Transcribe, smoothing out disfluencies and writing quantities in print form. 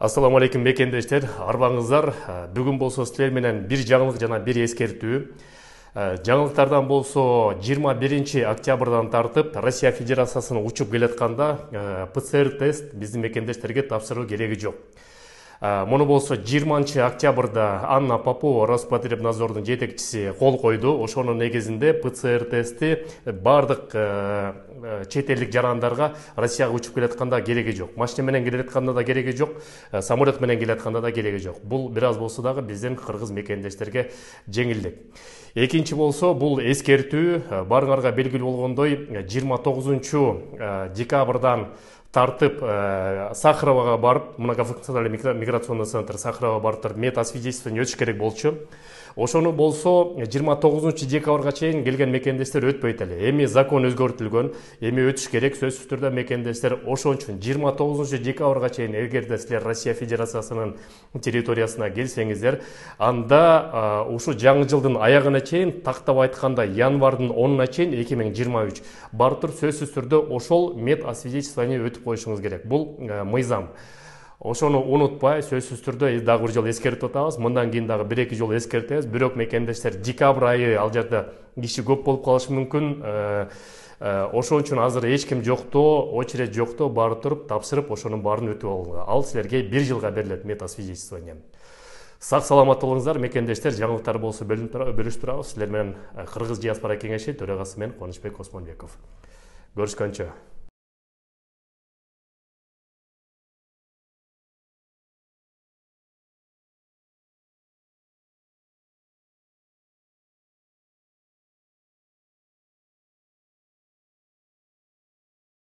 Ассаламу алейкум мекендештер, арбаңыздар. Бүгін болсо силер менен бир жаңылык жана бир эскертүү. Жаңылыктардан болсо 21 октябрдан тартып Россия Федерациясына учуп келатканда ПЦР тест биздин мекендештерге тапшыруу кереги жок. Муну болсо 20 октябрда Анна Попова, Роспотребнадзордун жетекчиси кол койду. Ошонун негизинде ПЦР тести бардык чет элдик жарандарга Россияга учуп келатканда кереги жок. Машина менен келатканда да кереги жок, самолет менен келатканда да кереги жок. Бул бир аз болсо дагы биздин кыргыз мекендештерге жеңилдик. Экинчи болсо бул эскертүү баарыңарга белгилүү болгондой 29 декабрдан тартып Сахаровага барып, многофункциональный миграционный центр Сахарова барып медосвидетельствование өтүш керек болчу. Ошону болсо 29 декабрга чейин келген мекендештер өтпөйт эле. Эми закон өзгөртүлгөн, эми өтүш керек. Сөзсүз түрдө мекендештер ошон үчүн 29 декабрга чейин эгерде силер Россия Федерациясынын территориясына келсеңиздер, анда ушу жаңы жылдын аягына чейин, тактап айтканда январдын 10-на чейин 2023 барып туруп сөзсүз түрдө ошол медосвидетельствование өтүп коюшуңуз керек. Бул мыйзам. Ошону унутпай, сөзсүз түрдө дагы бир жолу эскертип атабыз. Мындан кийин дагы 1-2 жолу эскертебиз. Бирок мекендештер декабрь айы ал жерде киши көп болуп калышы мүмкүн. Ошон үчүн азыр эч ким жоктоо, очередь жоктоо барып туруп тапшырып, ошонун баарын өтүп алганга. Ал силерге 1 жылга берилет медосвидетельствование. Сак саламат болуңуздар мекендештер. Жаңылыктар болсо бөлүшүп турабыз. Силер менен Кыргыз диаспора кеңеши төрагасы мен Кубанычбек Осмонбеков. Көрүшкөнчө.